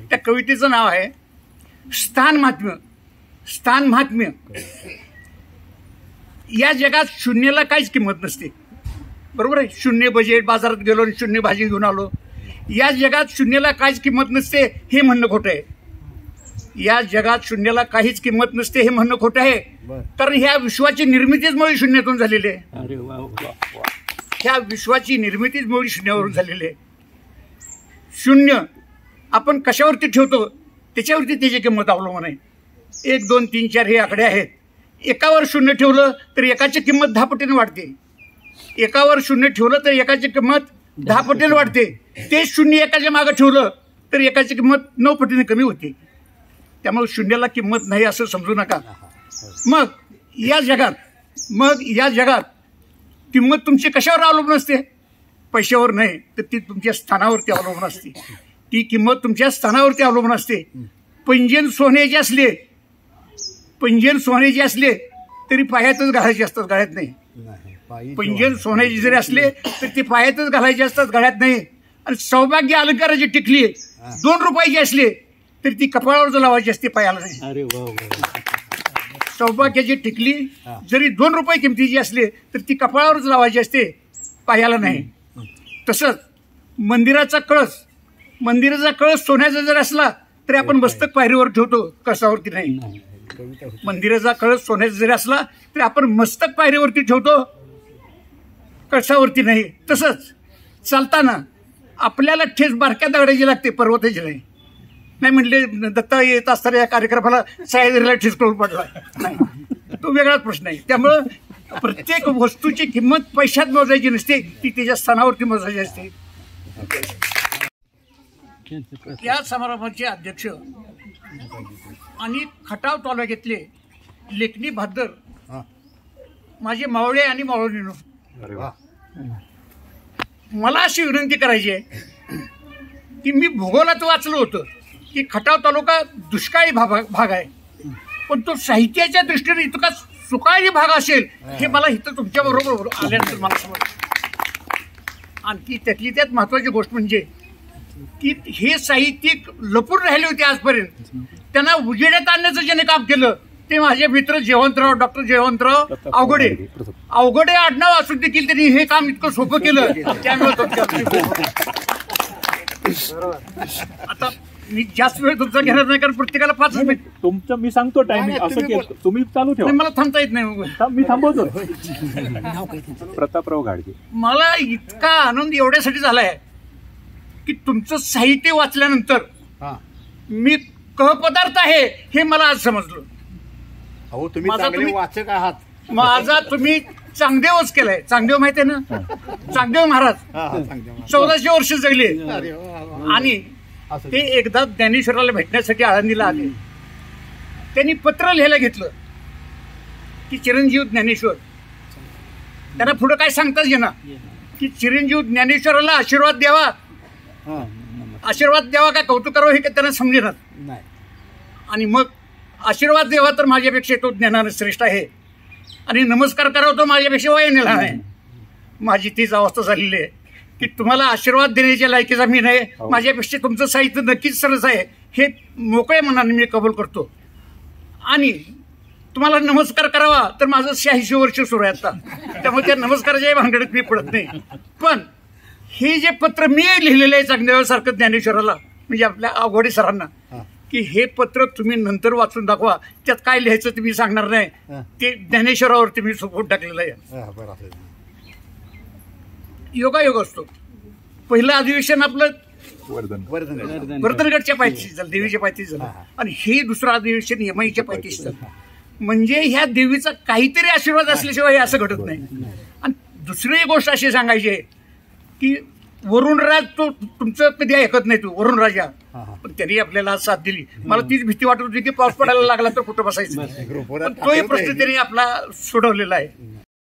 त्या कवितेचं नाव आहे स्थान महात्म्य. स्थान महात्म्य. या जगात शून्याला काहीच किंमत नसते, बरोबर आहे. शून्य बजेट, बाजारात गेलो आणि शून्य भाजी घेऊन आलो. या जगात शून्याला काहीच किंमत नसते हे म्हणणं खोटं आहे. या जगात शून्याला काहीच किंमत नसते हे म्हणणं खोटं आहे. कारण ह्या विश्वाची निर्मितीच मुळी शून्यातून झालेली आहे. ह्या विश्वाची निर्मितीच मुळी शून्यावरून झालेली आहे. शून्य आपण कशावरती ठेवतो त्याच्यावरती त्याची किंमत अवलंबून आहे. 1, 2, 3, 4 हे आकडे आहेत. एकावर शून्य ठेवलं तर एकाची किंमत 10 पटीने वाढते. एकावर शून्य ठेवलं तर एकाची किंमत 10 पटीने वाढते. ते शून्य एकाच्या मागे ठेवलं तर एकाची किंमत 9 पटीने कमी होते. त्यामुळे शून्याला किंमत नाही असं समजू नका. मग या जगात किंमत तुमची कशावर अवलंबून असते? पैशावर नाही, तर ती तुमच्या स्थानावरती अवलंबून असते. ती किंमत तुमच्या स्थानावरती अवलंबून असते. पैंजण सोन्याचे असले तरी पायातच घालायचे असतात, गळ्यात नाही. पैंजण सोन्याची जरी असले तर ती पायातच घालायचे असतात, गळ्यात नाही. आणि सौभाग्य अलंकाराची टिकली 2 रुपयाची असली तर ती कपाळावर लावायची असते, पायाला नाही. सौभाग्याची टिकली जरी 2 रुपये किमतीची असली तर ती कपाळावरच लावायची असते, पायाला नाही. तसंच मंदिराचा कळस सोन्याचा जर असला तरी आपण मस्तक पायरीवर ठेवतो, कळसावरती नाही. मंदिराचा कळस सोन्याचा जरी असला तरी आपण मस्तक पायरीवरती ठेवतो, कळसावरती नाही. तसंच चालताना आपल्याला ठेच बारक्या दगडाची लागते, पर्वताची नाही. नाही म्हटले दत्ता येत असताना या कार्यक्रमाला सह्याद्रीला ठेच करून पडला नाही, तो वेगळाच प्रश्न आहे. त्यामुळं प्रत्येक वस्तूची किंमत पैशात मोजायची नसते, ती त्याच्या स्थानावरती मोजायची असते. या समारंभाचे अध्यक्ष आणि खटाव तालुक्यातले लेखनी भादर माझे मावळे आणि मावळीनो, मला अशी विनंती करायची आहे की मी भूगोलात वाचलं होतं की खटाव तालुका दुष्काळी भाग आहे, पण तो साहित्याच्या दृष्टीने इतका सुकाळी भाग असेल हे मला इथं तुमच्या बरोबर आल्यानंतर मला समजलं. आणखी त्यातली त्यात महत्वाची गोष्ट म्हणजे की हे साहित्यिक लपून राहिले होते आजपर्यंत. त्यांना उजेडात आणण्याचं ज्याने काम केलं ते माझे मित्र डॉक्टर जयवंतराव अवघडे आडनाव असून देखील त्यांनी हे काम इतकं सोपं केलं. त्यामुळे आता मी जास्त वेळ तुमचा घेणार नाही, कारण प्रत्येकाला 5 मिनिट तुमचं मी सांगतो टायमिंग असं केलं तुम्ही चालू ठेवा. मला थांबता येत नाही, मी थांबवतो. प्रतापराव घाडगे. मला इतका आनंद एवढ्यासाठी झालाय की तुमचं साहित्य वाचल्यानंतर मी पदार्थ आहे हे मला आज समजलं. अहो तुम्ही चांगले वाचक आहात. माझा तुम्ही चांगदेवच केलाय. चांगदेव माहिती आहे ना, चांगदेव महाराज 1400 वर्ष जगले. आणि ते एकदा ज्ञानेश्वराला भेटण्यासाठी आळंदीला आले. त्यांनी पत्र लिहायला घेतलं की चिरंजीव ज्ञानेश्वर. त्यांना पुढे काय सांगताच येणार की चिरंजीव ज्ञानेश्वराला आशीर्वाद द्यावा का कौतुक करावं हे त्यांना समजेनात. आणि मग आशीर्वाद द्यावा तर माझ्यापेक्षा तो ज्ञानाने श्रेष्ठ आहे, आणि नमस्कार करावा तो माझ्यापेक्षा वयाने लहान आहे. माझी तीच अवस्था झालेली आहे की तुम्हाला आशीर्वाद देण्याच्या लायकीचा मी नाही. माझ्यापेक्षा तुमचं साहित्य नक्कीच सरस आहे हे मोकळ्या मनाने मी कबूल करतो. आणि तुम्हाला नमस्कार करावा तर माझं 86 वर्ष सुरू आहे आता, त्यामुळे त्या नमस्काराच्या भानगडीत मी पडत नाही. पण हे जे पत्र मी लिहिलेलं आहे चांगदेवासारखं ज्ञानेश्वराला, म्हणजे आपल्या अवघडे सरांना, की हे पत्र तुम्ही नंतर वाचून दाखवा, त्यात काय लिहायचं तुम्ही सांगणार नाही, ते ज्ञानेश्वरावरती मी सोपवून टाकलेलं आहे. योगायोग असतो. पहिलं अधिवेशन आपलं वर्धनगडच्या पायथीशी झालं, देवीच्या पायथीशी झालं, आणि हे दुसरं अधिवेशन यमाईच्या पायथीशी झालं. म्हणजे ह्या देवीचा काहीतरी आशीर्वाद असल्याशिवाय हे असं घडत नाही. आणि दुसरी गोष्ट अशी सांगायची आहे की वरुणराज तो तुमचं कधी ऐकत नाही, तो वरुण राजा, पण त्यांनी आपल्याला आज साथ दिली. मला तीच भीती वाटत होती की पाऊस पडायला लागला तर कुठं बसायचं, तोही प्रश्न त्यांनी आपला सोडवलेला आहे.